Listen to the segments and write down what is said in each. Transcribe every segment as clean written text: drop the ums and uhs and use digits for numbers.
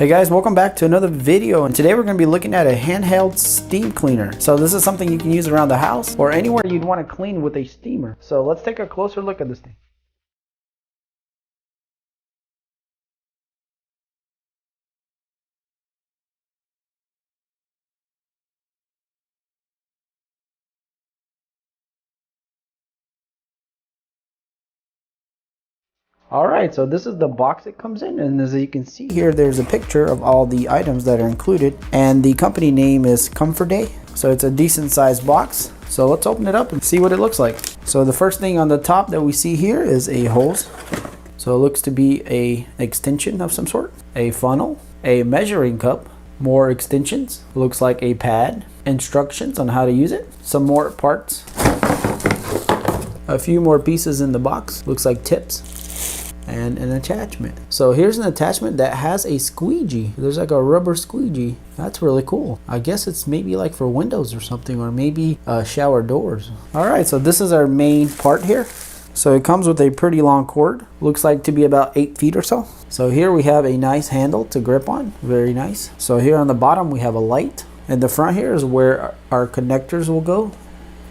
Hey guys, welcome back to another video, and today we're going to be looking at a handheld steam cleaner. So this is something you can use around the house or anywhere you'd want to clean with a steamer. So let's take a closer look at this thing. Alright, so this is the box it comes in, and as you can see here, there's a picture of all the items that are included, and the company name is Comfortday. So it's a decent sized box. So let's open it up and see what it looks like. So the first thing on the top that we see here is a hose. So it looks to be a extension of some sort, a funnel, a measuring cup, more extensions, looks like a pad, instructions on how to use it, some more parts, a few more pieces in the box, looks like tips, and an attachment. So here's an attachment that has a squeegee. There's like a rubber squeegee. That's really cool. I guess it's maybe like for windows or something, or maybe shower doors. All right, so this is our main part here. So it comes with a pretty long cord. Looks like to be about 8 feet or so. So here we have a nice handle to grip on. Very nice. So here on the bottom we have a light, and the front here is where our connectors will go.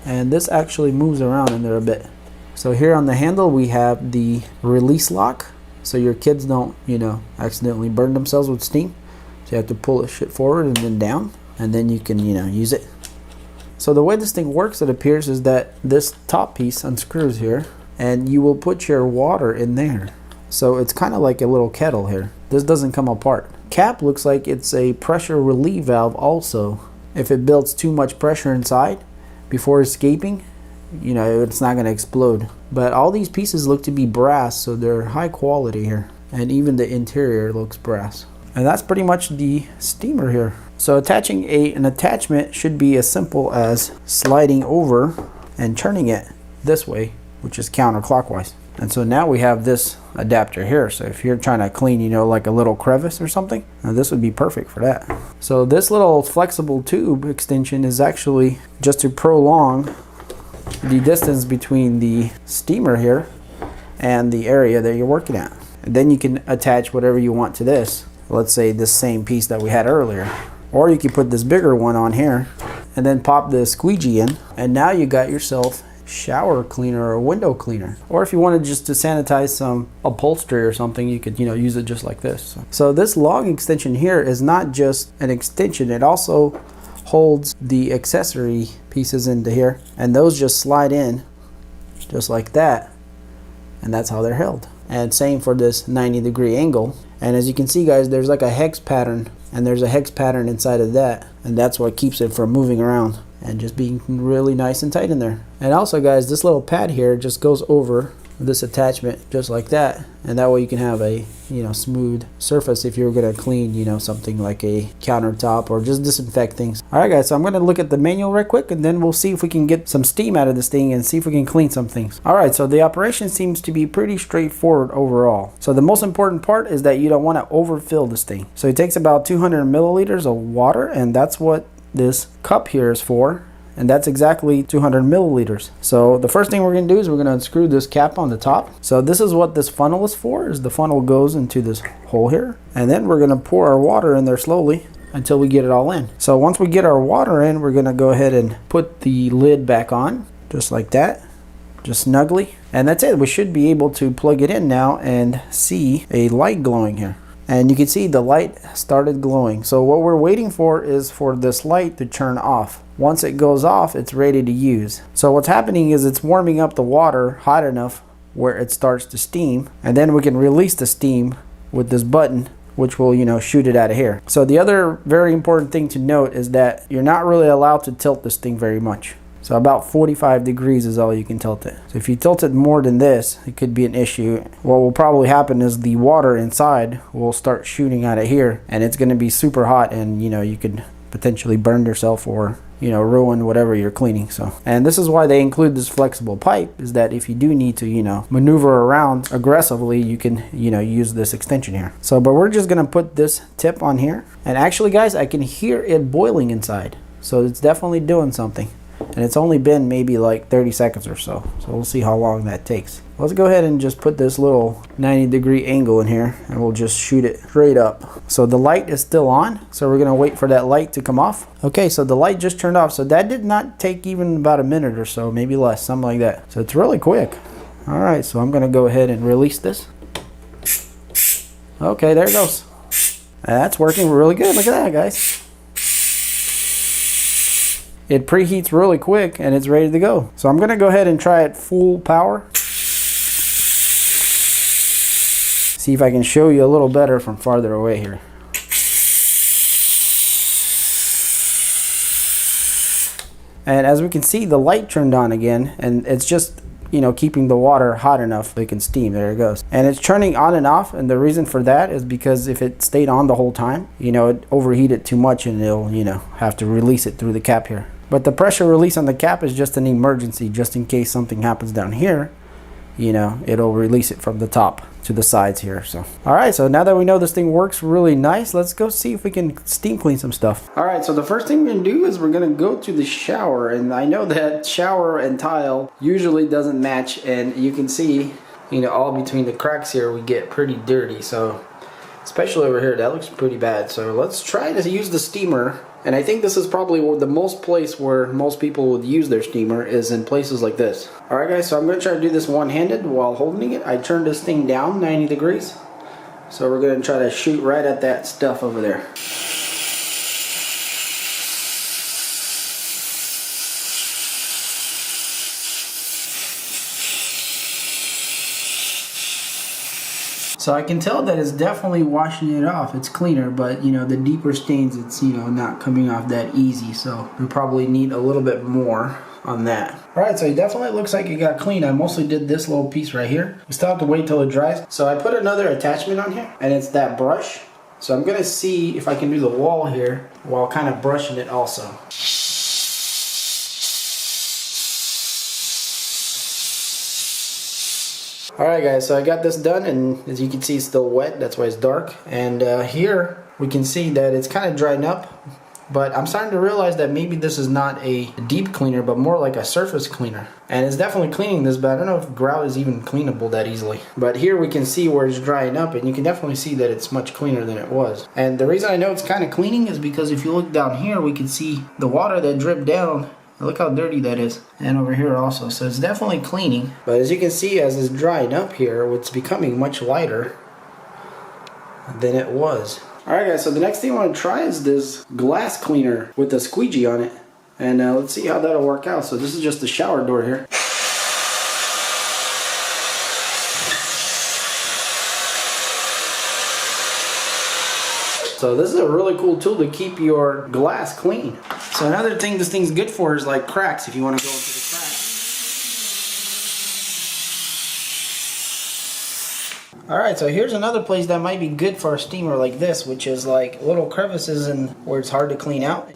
And this actually moves around in there a bit. So here on the handle we have the release lock, so your kids don't, accidentally burn themselves with steam. So you have to pull this shit forward and then down, and then you can, use it. So the way this thing works, it appears, is that this top piece unscrews here, and you will put your water in there. So it's kind of like a little kettle here. This doesn't come apart. Cap looks like it's a pressure relief valve also. If it builds too much pressure inside before escaping, it's not going to explode. But all these pieces look to be brass, so they're high quality here, and even the interior looks brass. And that's pretty much the steamer here. So attaching an attachment should be as simple as sliding over and turning it this way, which is counterclockwise. And so now we have this adapter here. So if you're trying to clean, like a little crevice or something, this would be perfect for that. So this little flexible tube extension is actually just to prolong the distance between the steamer here and the area that you're working at. And then you can attach whatever you want to this. Let's say this same piece that we had earlier. Or you can put this bigger one on here and then pop the squeegee in, and now you got yourself shower cleaner or window cleaner. Or if you wanted just to sanitize some upholstery or something, you could use it just like this. So this long extension here is not just an extension, it also holds the accessory pieces into here, and those just slide in just like that, and that's how they're held. And same for this 90-degree angle. And as you can see, guys, there's like a hex pattern, and there's a hex pattern inside of that, and that's what keeps it from moving around and just being really nice and tight in there. And also, guys, this little pad here just goes over this attachment just like that, and that way you can have a smooth surface if you're going to clean something like a countertop or just disinfect things. All right, guys, so I'm going to look at the manual right quick, and then we'll see if we can get some steam out of this thing and see if we can clean some things. All right, so the operation seems to be pretty straightforward overall. So the most important part is that you don't want to overfill this thing. So it takes about 200 milliliters of water, and that's what this cup here is for. And that's exactly 200 milliliters. So the first thing we're going to do is we're going to unscrew this cap on the top. So this is what this funnel is for, is the funnel goes into this hole here. And then we're going to pour our water in there slowly until we get it all in. So once we get our water in, we're going to go ahead and put the lid back on, just like that, just snugly. And that's it. We should be able to plug it in now and see a light glowing here. And you can see the light started glowing. So what we're waiting for is for this light to turn off. Once it goes off, it's ready to use. So what's happening is it's warming up the water hot enough where it starts to steam, and then we can release the steam with this button, which will shoot it out of here. So the other very important thing to note is that you're not really allowed to tilt this thing very much. So about 45 degrees is all you can tilt it. So if you tilt it more than this, it could be an issue. What will probably happen is the water inside will start shooting out of here, and it's going to be super hot, and you could potentially burn yourself or ruin whatever you're cleaning. So, and this is why they include this flexible pipe, is that if you do need to maneuver around aggressively, you can use this extension here. So but we're just gonna put this tip on here, and actually, guys, I can hear it boiling inside, so it's definitely doing something. and it's only been maybe like 30 seconds or so. So we'll see how long that takes. Let's go ahead and just put this little 90-degree angle in here, and we'll just shoot it straight up. So the light is still on, so we're gonna wait for that light to come off. Okay, so the light just turned off, so that did not take even about a minute or so, maybe less, something like that. So it's really quick. All right, so I'm gonna go ahead and release this. Okay, there it goes. That's working really good. Look at that, guys. It preheats really quick and it's ready to go. So I'm gonna go ahead and try it full power. See if I can show you a little better from farther away here. And as we can see, the light turned on again, and it's just, you know, keeping the water hot enough so it can steam. There it goes. And it's turning on and off, and the reason for that is because if it stayed on the whole time, you know, it overheated too much and it'll, you know, have to release it through the cap here. But the pressure release on the cap is just an emergency, just in case something happens down here, you know, it'll release it from the top to the sides here. So all right, so now that we know this thing works really nice, let's go see if we can steam clean some stuff. All right, so the first thing we're gonna do is we're gonna go to the shower, and I know that shower and tile usually doesn't match, and you can see, you know, all between the cracks here we get pretty dirty. So especially over here, that looks pretty bad. So let's try to use the steamer. And I think this is probably the most place where most people would use their steamer is in places like this. Alright guys, so I'm going to try to do this one-handed while holding it. I turned this thing down 90 degrees. So we're going to try to shoot right at that stuff over there. So I can tell that it's definitely washing it off. It's cleaner, but you know, the deeper stains, it's, you know, not coming off that easy. So we probably need a little bit more on that. All right, so it definitely looks like it got clean. I mostly did this little piece right here. We still have to wait till it dries. So I put another attachment on here, and it's that brush. So I'm gonna see if I can do the wall here while kind of brushing it also. Alright guys, so I got this done, and as you can see it's still wet, that's why it's dark. And here we can see that it's kind of drying up, but I'm starting to realize that maybe this is not a deep cleaner but more like a surface cleaner. And it's definitely cleaning this, but I don't know if grout is even cleanable that easily. But here we can see where it's drying up, and you can definitely see that it's much cleaner than it was. And the reason I know it's kind of cleaning is because if you look down here we can see the water that dripped down. Look how dirty that is. And over here also. So it's definitely cleaning. But as you can see, as it's drying up here, it's becoming much lighter than it was. Alright guys, so the next thing I want to try is this glass cleaner with a squeegee on it. And let's see how that'll work out. So this is just the shower door here. So this is a really cool tool to keep your glass clean. So another thing this thing's good for is like cracks, if you want to go into the cracks. Alright, so here's another place that might be good for a steamer like this, which is like little crevices and where it's hard to clean out.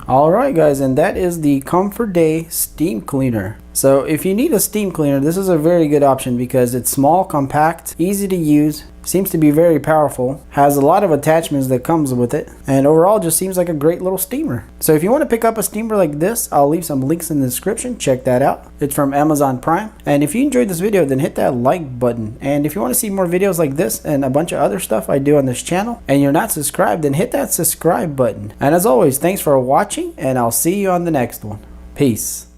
Alright guys, and that is the Comfort-Day steam cleaner. So if you need a steam cleaner, this is a very good option because it's small, compact, easy to use, seems to be very powerful, has a lot of attachments that comes with it, and overall just seems like a great little steamer. So if you want to pick up a steamer like this, I'll leave some links in the description. Check that out. It's from Amazon Prime. And if you enjoyed this video, then hit that like button. And if you want to see more videos like this and a bunch of other stuff I do on this channel, and you're not subscribed, then hit that subscribe button. And as always, thanks for watching, and I'll see you on the next one. Peace.